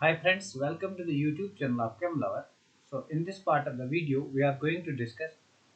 Hi friends, welcome to the YouTube channel of ChemLover. So in this part of the video, we are going to discuss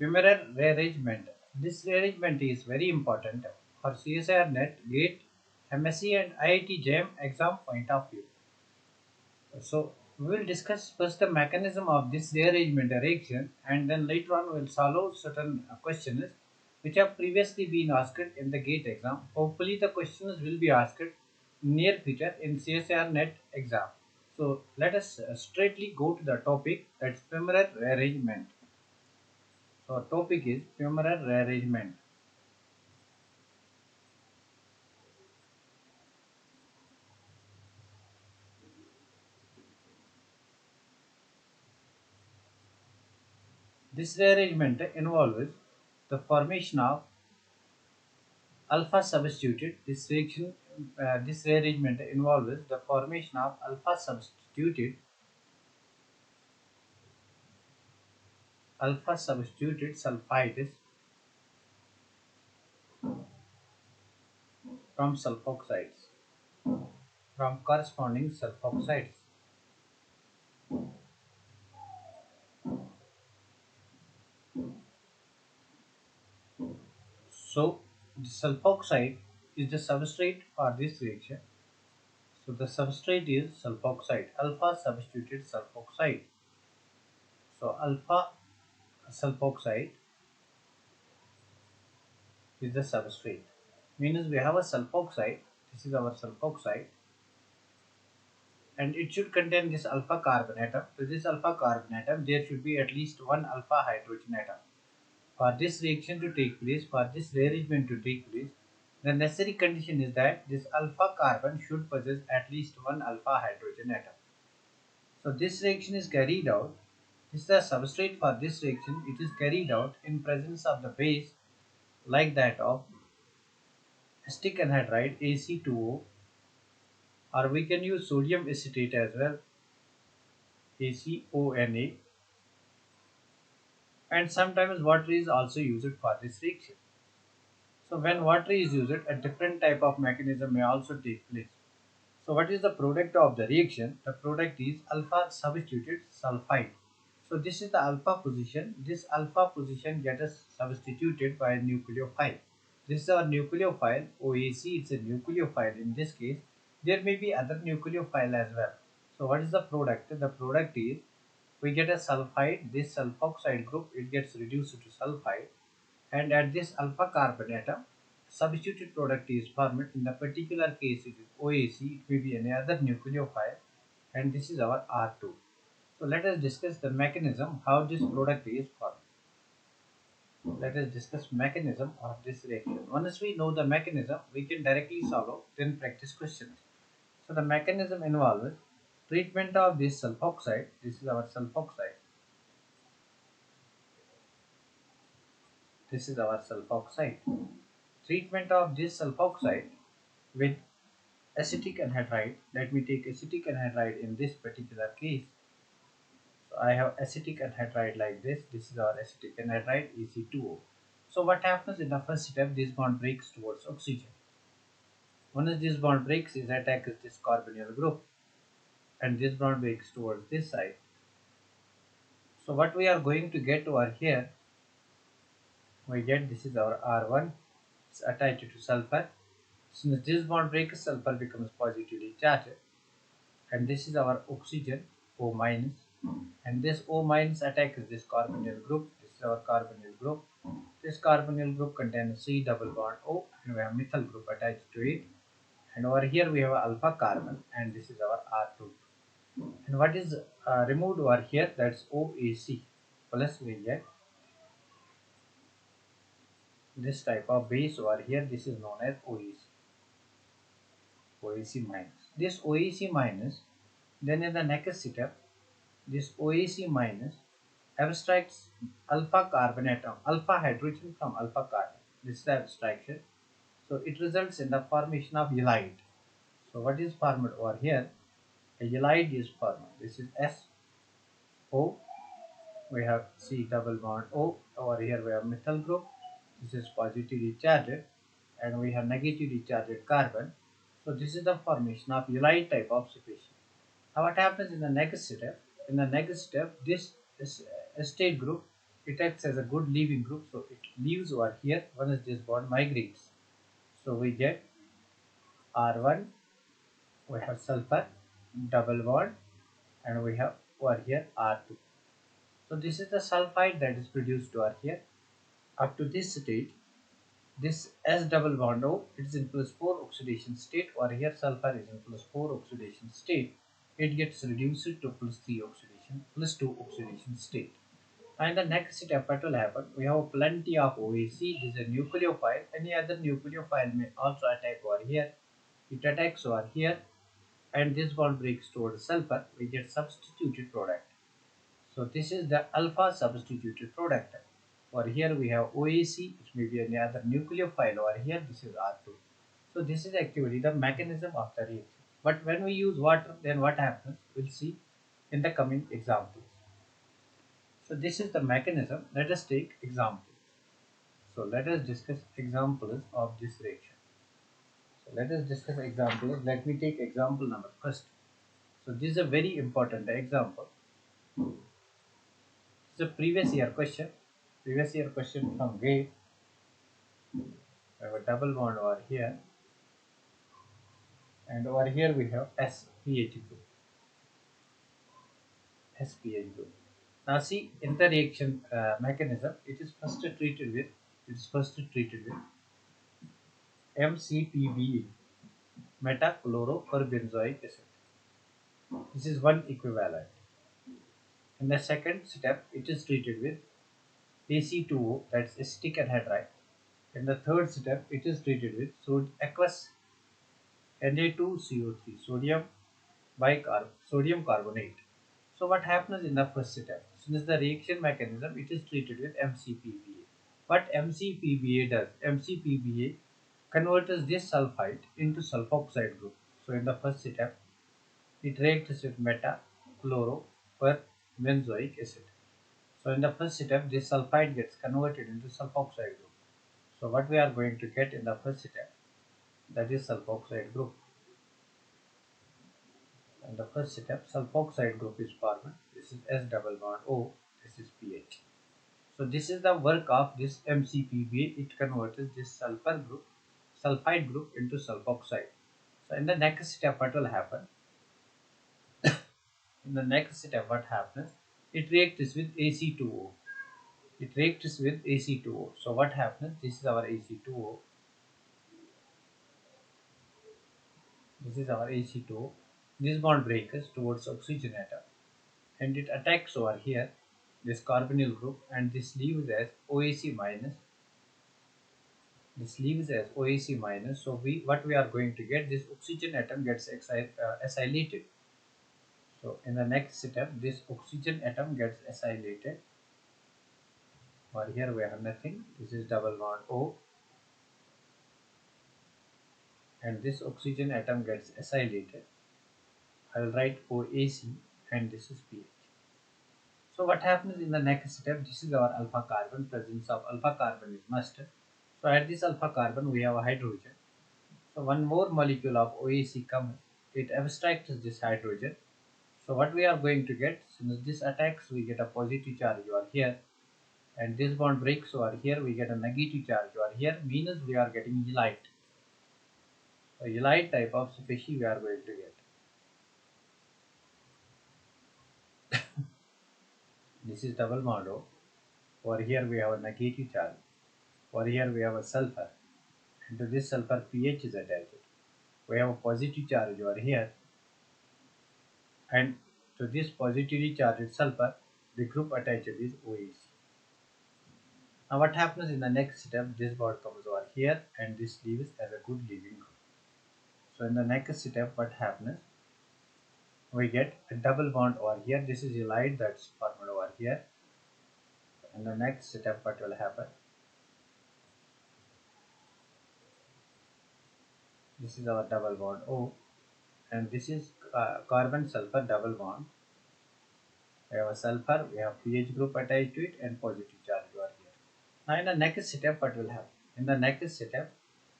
fumarate rearrangement. This rearrangement is very important for CSIR NET, GATE, MSc and IIT JAM exam point of view. So we will discuss first the mechanism of this rearrangement reaction, and then later on we will solve certain questions which have previously been asked in the GATE exam. Hopefully the questions will be asked in near future in CSIR NET exam. So let us straightly go to the topic, that's fumarate rearrangement. So topic is fumarate rearrangement. This rearrangement involves the formation of alpha substituted. This rearrangement involves the formation of alpha substituted sulfides from sulfoxides from corresponding sulfoxides. So the sulfoxide is the substrate for this reaction. So the substrate is sulfoxide, alpha substituted sulfoxide. So alpha sulfoxide is the substrate. Means we have a sulfoxide. This is our sulfoxide, and it should contain this alpha carbon atom. So this alpha carbon atom, there should be at least one alpha hydrogen atom. For this reaction to take place, for this rearrangement to take place, the necessary condition is that this alpha carbon should possess at least one alpha hydrogen atom. So this reaction is carried out. This is the substrate for this reaction. It is carried out in presence of the base like that of acetic anhydride AC2O, or we can use sodium acetate as well, ACONA, and sometimes water is also used for this reaction. So when water is used, a different type of mechanism may also take place. So what is the product of the reaction? The product is alpha substituted sulfide. So this is the alpha position. This alpha position gets substituted by a nucleophile. This is our nucleophile OAC. It's a nucleophile in this case. There may be other nucleophile as well. So what is the product? The product is we get a sulfide. This sulfoxide group, it gets reduced to sulfide, and at this alpha carbon atom, substituted product is formed. In the particular case it is OAC, it may be any other nucleophile, and this is our R2. So let us discuss the mechanism how this product is formed. Let us discuss mechanism of this reaction. Once we know the mechanism, we can directly solve 10 practice questions. So the mechanism involves treatment of this sulfoxide. This is our sulfoxide. This is our sulfoxide. Treatment of this sulfoxide with acetic anhydride. Let me take acetic anhydride in this particular case. So I have acetic anhydride like this. This is our acetic anhydride AC2O. So what happens in the first step? This bond breaks towards oxygen. Once this bond breaks, it attacks this carbonyl group, and this bond breaks towards this side. So what we are going to get over here, we get this is our R1. It's attached to sulfur. Since this bond breaks, sulfur becomes positively charged, and this is our oxygen O minus, and this O minus attacks this carbonyl group. This is our carbonyl group. This carbonyl group contains C double bond O, and we have methyl group attached to it, and over here we have alpha carbon, and this is our R2. And what is removed over here? That's OAC. Plus we get this type of base over here. This is known as OAC. OAC minus. This OAC minus, then in the next step, this OAC minus abstracts alpha carbon atom, alpha hydrogen from alpha carbon. This is the abstraction. So it results in the formation of halide. So what is formed over here? A halide is formed. This is SO. We have C double bond O. Over here we have methyl group. This is positively charged, and we have negatively charged carbon. So this is the formation of halide type of separation. Now what happens in the next step? In the next step, this is a state group. It acts as a good leaving group, so it leaves over here once this bond migrates. So we get R1, we have sulfur, double bond, and we have over here R2. So this is the sulfide that is produced over here. Up to this stage, this S double bond O, it is in plus 4 oxidation state, or here sulfur is in plus 4 oxidation state. It gets reduced to plus 3 oxidation, plus 2 oxidation state. And the next step what will happen, we have plenty of OAC, this is a nucleophile. Any other nucleophile may also attack over here. It attacks over here, and this bond breaks towards sulfur, we get substituted product. So this is the alpha substituted product. Over here we have OAC, which may be any other nucleophile. Over here this is R2. So this is actually the mechanism of the reaction. But when we use water, then what happens? We'll see in the coming examples. So this is the mechanism. Let us take examples. So let us discuss examples of this reaction. So let us discuss examples. Let me take example number first. So this is a very important example. It's a previous year question. Previous year question from GATE. We have a double bond over here, and over here we have SPH group. SPH group. Now see, in the reaction mechanism, it is first treated with MCPBA, metachloroperbenzoic acid. This is one equivalent. In the second step, it is treated with AC2O, that's acetic anhydride. In the third step, it is treated with aqueous Na2CO3, sodium carbonate. So what happens in the first step? Since the reaction mechanism, it is treated with MCPBA. What MCPBA does? MCPBA converts this sulfide into sulfoxide group. So in the first step, it reacts with metachloroperbenzoic acid. So in the first step, this sulfide gets converted into sulfoxide group. So what we are going to get in the first step, that is sulfoxide group. And the first step, sulfoxide group is formed. This is S double bond O, this is pH. So this is the work of this MCPBA. It converts this sulfide group into sulfoxide. So in the next step, what will happen? In the next step, what happens? It reacts with AC2O. It reacts with AC2O. So what happens? This is our AC2O. This is our AC2O. This bond breaks towards oxygen atom, and it attacks over here this carbonyl group, and this leaves as OAC minus. This leaves as OAC minus. So what we are going to get, this oxygen atom gets acylated. So in the next step, this oxygen atom gets acylated. Or here we have nothing. This is double bond O, and this oxygen atom gets acylated. I will write OAC, and this is pH. So what happens in the next step? This is our alpha carbon. Presence of alpha carbon is must. So at this alpha carbon we have a hydrogen. So one more molecule of OAC comes. It abstracts this hydrogen. So what we are going to get, since this attacks, we get a positive charge over here, and this bond breaks over here, we get a negative charge over here, means we are getting yellite. A yellite type of species we are going to get. This is double bond O. Over here we have a negative charge. Over here we have a sulfur. And to this sulfur pH is attached. We have a positive charge over here. And to this positively charged sulfur, the group attached is OAC. Now what happens in the next step? This bond comes over here, and this leaves as a good leaving group. So in the next step, what happens? We get a double bond over here. This is yellite that's formed over here. In the next step, what will happen? This is our double bond O, and this is carbon sulfur double bond. We have a sulfur, we have pH group attached to it, and positive charge over here. Now in the next step, what will happen? In the next step,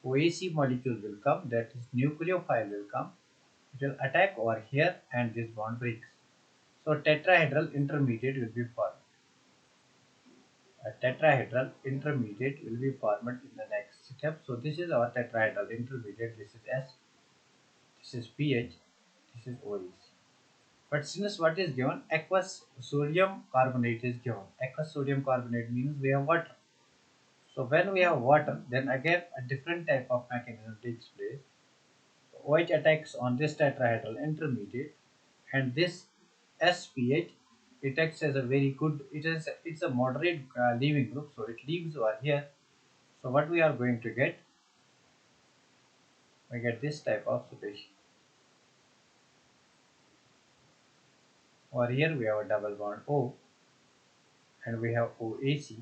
OAC molecule will come, that is nucleophile will come. It will attack over here and this bond breaks. So tetrahedral intermediate will be formed. A tetrahedral intermediate will be formed in the next step. So this is our tetrahedral intermediate. This is S, this is pH, this is OH. But since what is given, aqueous sodium carbonate is given. Aqueous sodium carbonate means we have water. So when we have water, then again a different type of mechanism takes place. OH attacks on this tetrahedral intermediate, and this SPH, it acts as a very good. It's a moderate leaving group, so it leaves over here. So what we are going to get, we get this type of situation. Over here we have a double bond O, and we have OAC,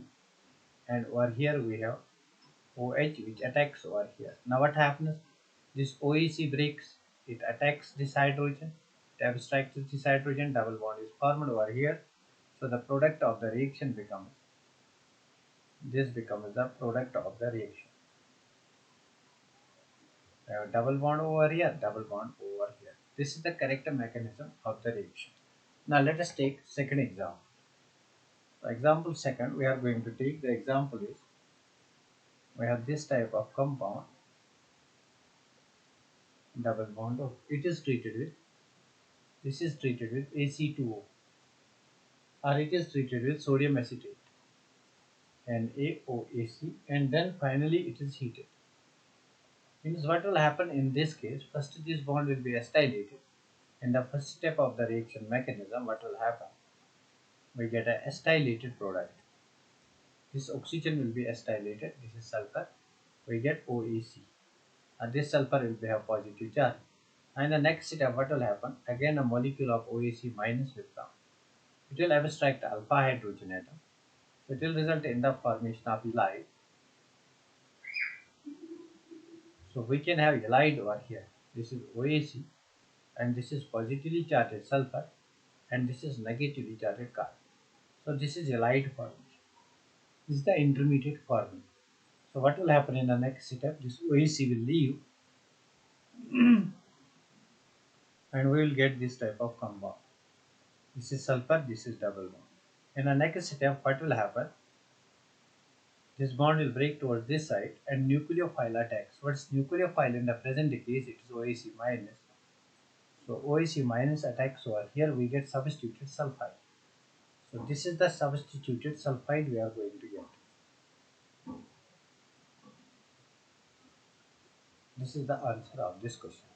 and over here we have OH which attacks over here. Now what happens? This OEC breaks, it attacks this hydrogen, it abstracts this hydrogen, double bond is formed over here. So the product of the reaction becomes, this becomes the product of the reaction. I have double bond over here, double bond over here. This is the correct mechanism of the reaction. Now let us take second example. So example second, we are going to take the example is, we have this type of compound, double bond O. It is treated with, this is treated with AC2O, or it is treated with sodium acetate, NaOAC, and then finally it is heated. Means what will happen in this case, first this bond will be acylated. In the first step of the reaction mechanism, what will happen? We get a acylated product. This oxygen will be acylated, this is sulfur, we get OEC, and this sulfur will have positive charge. And the next step, what will happen? Again a molecule of OEC minus will come. It will abstract alpha hydrogen atom. So it will result in the formation of halide. So we can have halide over here. This is OAC, and this is positively charged sulfur, and this is negatively charged carbon. So this is halide formation. This is the intermediate formation. So what will happen in the next step? This OAC will leave, and we will get this type of compound. This is sulfur, this is double bond. In the next step, what will happen? This bond will break towards this side and nucleophile attacks. What's nucleophile in the present case? It is OAC minus. So OAC minus attacks over here, we get substituted sulfide. So this is the substituted sulfide we are going to get. This is the answer of this question.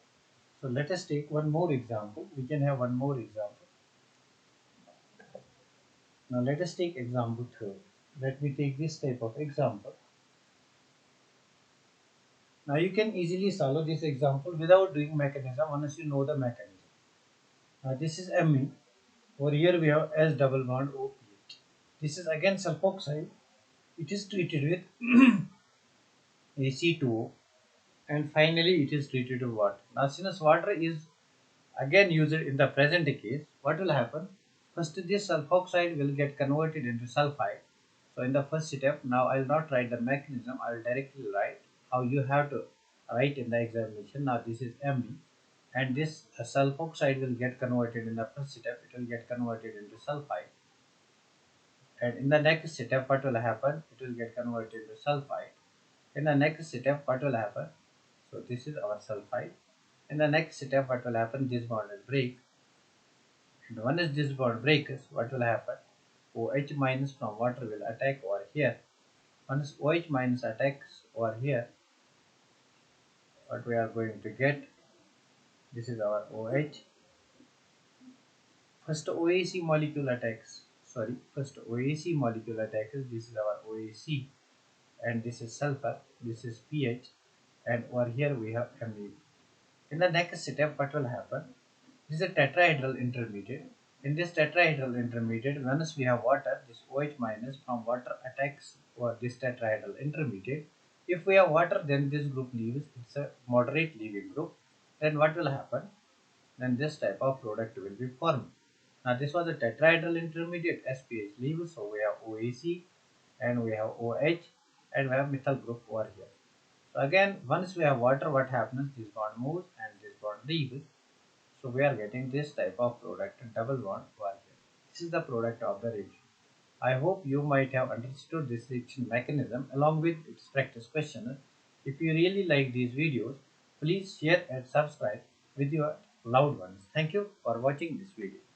So let us take one more example. We can have one more example. Now let us take example 3. Let me take this type of example. Now you can easily solve this example without doing mechanism unless you know the mechanism. Now this is Me. Over here we have S double bond OPH. This is again sulfoxide. It is treated with AC2O, and finally it is treated with water. Now since water is again used in the present case, what will happen? First this sulfoxide will get converted into sulfide. So in the first step, now I will not write the mechanism, I will directly write how you have to write in the examination. Now this is Me, and this sulfoxide will get converted in the first step, it will get converted into sulfide. And in the next step, what will happen? It will get converted to sulfide. In the next step, what will happen? So this is our sulfide. In the next step, what will happen? This bond will break. And once this bond breaks, what will happen? OH minus from water will attack over here. Once OH minus attacks over here, what we are going to get? This is our OH. First OAC molecule attacks. First OAC molecule attacks. This is our OAC, and this is sulfur, this is pH, and over here we have Me. In the next step, what will happen? This is a tetrahedral intermediate. In this tetrahedral intermediate, once we have water, this OH minus from water attacks over this tetrahedral intermediate. If we have water, then this group leaves, it's a moderate leaving group. Then what will happen? Then this type of product will be formed. Now this was a tetrahedral intermediate, SPH leaves, so we have OAC, and we have OH, and we have methyl group over here. So again, once we have water, what happens? This bond moves and this bond leaves. So we are getting this type of product, double bond varchar. This is the product of the reaction. I hope you might have understood this reaction mechanism along with its practice question. If you really like these videos, please share and subscribe with your loved ones. Thank you for watching this video.